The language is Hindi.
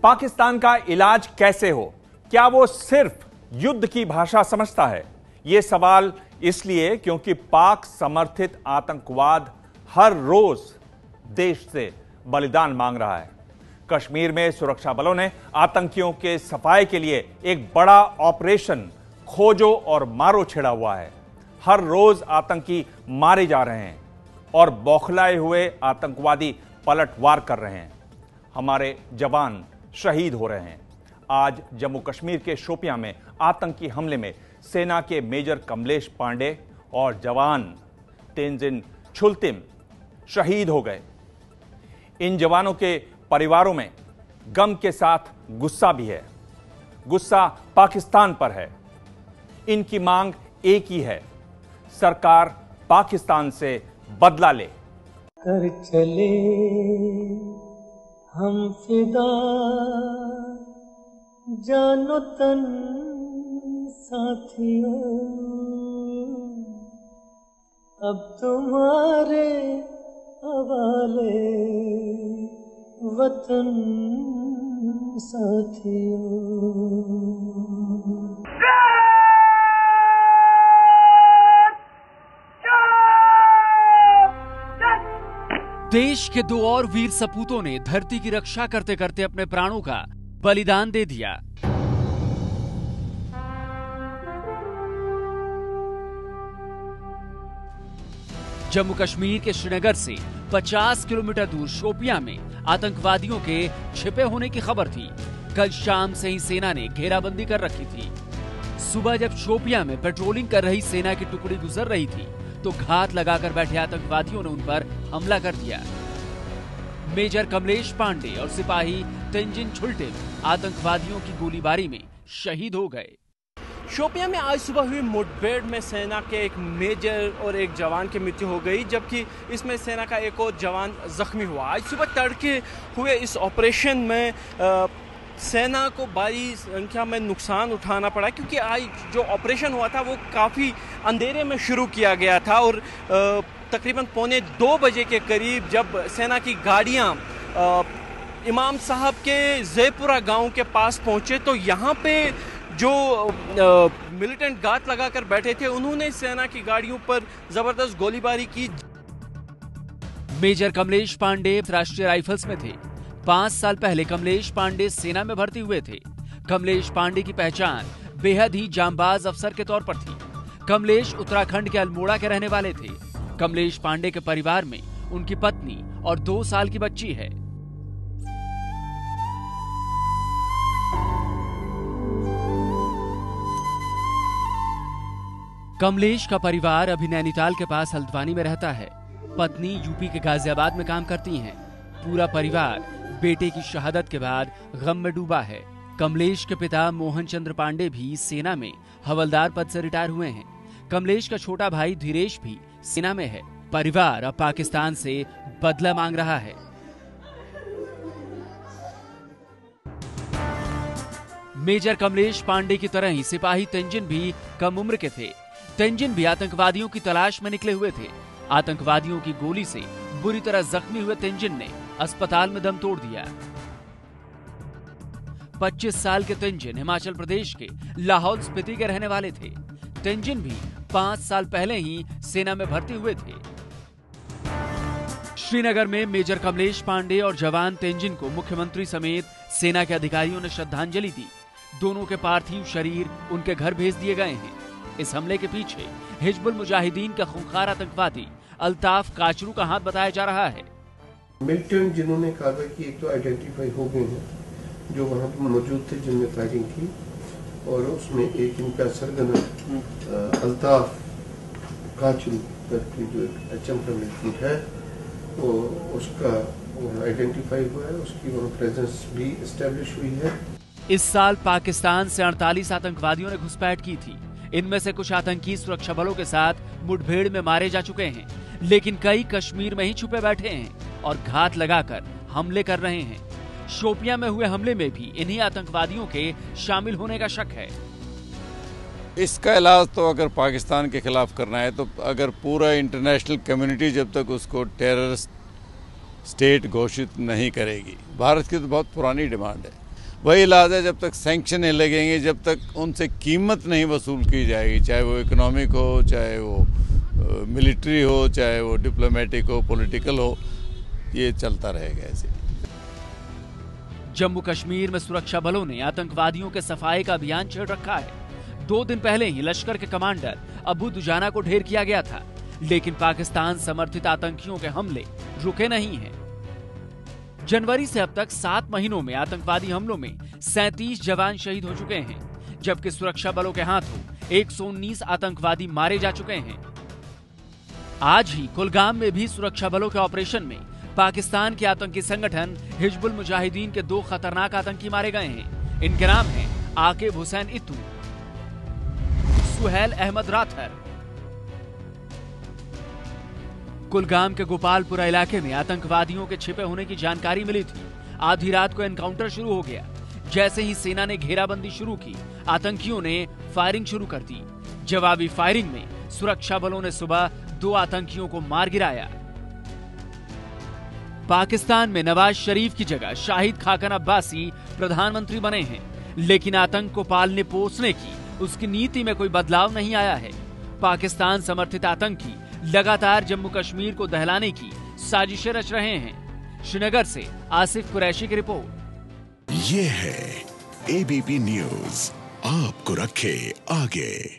पाकिस्तान का इलाज कैसे हो? क्या वो सिर्फ युद्ध की भाषा समझता है? यह सवाल इसलिए क्योंकि पाक समर्थित आतंकवाद हर रोज देश से बलिदान मांग रहा है। कश्मीर में सुरक्षा बलों ने आतंकियों के सफाए के लिए एक बड़ा ऑपरेशन खोजो और मारो छेड़ा हुआ है। हर रोज आतंकी मारे जा रहे हैं और बौखलाए हुए आतंकवादी पलटवार कर रहे हैं। हमारे जवान शहीद हो रहे हैं। आज जम्मू कश्मीर के शोपियां में आतंकी हमले में सेना के मेजर कमलेश पांडे और जवान तेंजिन छुलतिम शहीद हो गए। इन जवानों के परिवारों में गम के साथ गुस्सा भी है। गुस्सा पाकिस्तान पर है। इनकी मांग एक ही है, सरकार पाकिस्तान से बदला ले। कर चले हम फिदा जानो तन साथियों, अब तुम्हारे हवाले वतन साथियों। देश के दो और वीर सपूतों ने धरती की रक्षा करते करते अपने प्राणों का बलिदान दे दिया। जम्मू कश्मीर के श्रीनगर से 50 किलोमीटर दूर शोपियां में आतंकवादियों के छिपे होने की खबर थी। कल शाम से ही सेना ने घेराबंदी कर रखी थी। सुबह जब शोपियां में पेट्रोलिंग कर रही सेना की टुकड़ी गुजर रही थी तो घात लगाकर बैठे आतंकवादियों ने उन पर हमला कर दिया। मेजर कमलेश पांडे और सिपाही तेंजिन छुलटिम आतंकवादियों की गोलीबारी में शहीद हो गए। शोपियां में आज सुबह हुई मुठभेड़ में सेना के एक मेजर और एक जवान की मृत्यु हो गई, जबकि इसमें सेना का एक और जवान जख्मी हुआ। आज सुबह तड़के हुए इस ऑपरेशन में सेना को भारी संख्या में नुकसान उठाना पड़ा, क्योंकि आज जो ऑपरेशन हुआ था वो काफ़ी अंधेरे में शुरू किया गया था और तकरीबन 1:45 बजे के करीब जब सेना की गाड़ियां इमाम साहब के जयपुरा गांव के पास पहुंचे तो यहाँ पे जो मिलिटेंट घात लगाकर बैठे थे उन्होंने सेना की गाड़ियों पर जबरदस्त गोलीबारी की। मेजर कमलेश पांडे राष्ट्रीय राइफल्स में थे। 5 साल पहले कमलेश पांडे सेना में भर्ती हुए थे। कमलेश पांडे की पहचान बेहद ही जांबाज अफसर के तौर पर थी। कमलेश उत्तराखंड के अल्मोड़ा के रहने वाले थे। कमलेश पांडे के परिवार में उनकी पत्नी और 2 साल की बच्ची है। कमलेश का परिवार अभी नैनीताल के पास हल्द्वानी में रहता है। पत्नी यूपी के गाजियाबाद में काम करती हैं। पूरा परिवार बेटे की शहादत के बाद गम में डूबा है। कमलेश के पिता मोहन चंद्र पांडे भी सेना में हवलदार पद से रिटायर हुए हैं। कमलेश का छोटा भाई धीरेश भी सेना में है। परिवार अब पाकिस्तान से बदला मांग रहा है। मेजर कमलेश पांडे की तरह ही सिपाही तेंजिन भी कम उम्र के थे। तेंजिन भी आतंकवादियों की तलाश में निकले हुए थे। आतंकवादियों की गोली से बुरी तरह जख्मी हुए तेंजिन ने अस्पताल में दम तोड़ दिया। 25 साल के तेंजिन हिमाचल प्रदेश के लाहौल स्पीति के रहने वाले थे। तेंजिन भी 5 साल पहले ही सेना में भर्ती हुए थे। श्रीनगर में मेजर कमलेश पांडे और जवान तेंजिन को मुख्यमंत्री समेत सेना के अधिकारियों ने श्रद्धांजलि दी। दोनों के पार्थिव शरीर उनके घर भेज दिए गए हैं। इस हमले के पीछे हिजबुल मुजाहिदीन का खूंखार आतंकवादी अल्ताफ काचरू का हाथ बताया जा रहा है। मिलिटेंट जिन्होंने कहा था कि एक तो आइडेंटिफाई हो गए हैं जो वहां पर मौजूद थे जिनने फायरिंग की, और उसमें एक इनका सरगना अल्ताफ काचरू करके जो एक HM का व्यक्ति है वो उसका आइडेंटिफाई हुआ है। उसकी वहाँ प्रेजेंस भी एस्टेब्लिश हुई है। इस साल पाकिस्तान से 48 आतंकवादियों ने घुसपैठ की थी। इनमें से कुछ आतंकी सुरक्षा बलों के साथ मुठभेड़ में मारे जा चुके हैं, लेकिन कई कश्मीर में ही छुपे बैठे हैं और घात लगाकर हमले कर रहे हैं। शोपियां में हुए हमले में भी इन्हीं आतंकवादियों के शामिल होने का शक है। इसका इलाज तो अगर पाकिस्तान के खिलाफ करना है तो अगर पूरा इंटरनेशनल कम्युनिटी जब तक उसको टेररिस्ट स्टेट घोषित नहीं करेगी, भारत की तो बहुत पुरानी डिमांड है वही इलाज है, जब तक सैंक्शन नहीं लगेंगे, जब तक उनसे कीमत नहीं वसूल की जाएगी, चाहे वो इकोनॉमिक हो, चाहे वो मिलिट्री हो, चाहे वो डिप्लोमेटिक हो, पॉलिटिकल हो, ये चलता रहेगा ऐसे। जम्मू कश्मीर में सुरक्षा बलों ने आतंकवादियों के सफाई का अभियान छेड़ रखा है। 2 दिन पहले ही लश्कर के कमांडर अबू दुजाना को ढेर किया गया था, लेकिन पाकिस्तान समर्थित आतंकियों के हमले रुके नहीं हैं। जनवरी से अब तक 7 महीनों में आतंकवादी हमलों में 37 जवान शहीद हो चुके हैं, जबकि सुरक्षा बलों के हाथों 119 आतंकवादी मारे जा चुके हैं। आज ही कुलगाम में भी सुरक्षा बलों के ऑपरेशन में पाकिस्तान के आतंकी संगठन हिजबुल मुजाहिदीन के 2 खतरनाक आतंकी मारे गए हैं। इनके नाम हैं आकिब हुसैन इत्तू, सुहेल अहमद राथर। कुलगाम के गोपालपुरा इलाके में आतंकवादियों के छिपे होने की जानकारी मिली थी। आधी रात को एनकाउंटर शुरू हो गया। जैसे ही सेना ने घेराबंदी शुरू की, आतंकियों ने फायरिंग शुरू कर दी। जवाबी फायरिंग में सुरक्षा बलों ने सुबह 2 आतंकियों को मार गिराया। पाकिस्तान में नवाज शरीफ की जगह शाहिद खाकन अब्बासी प्रधानमंत्री बने हैं, लेकिन आतंक को पालने पोसने की उसकी नीति में कोई बदलाव नहीं आया है। पाकिस्तान समर्थित आतंकी लगातार जम्मू कश्मीर को दहलाने की साजिशें रच रहे हैं। श्रीनगर से आसिफ कुरैशी की रिपोर्ट। ये है एबीपी न्यूज, आपको रखे आगे।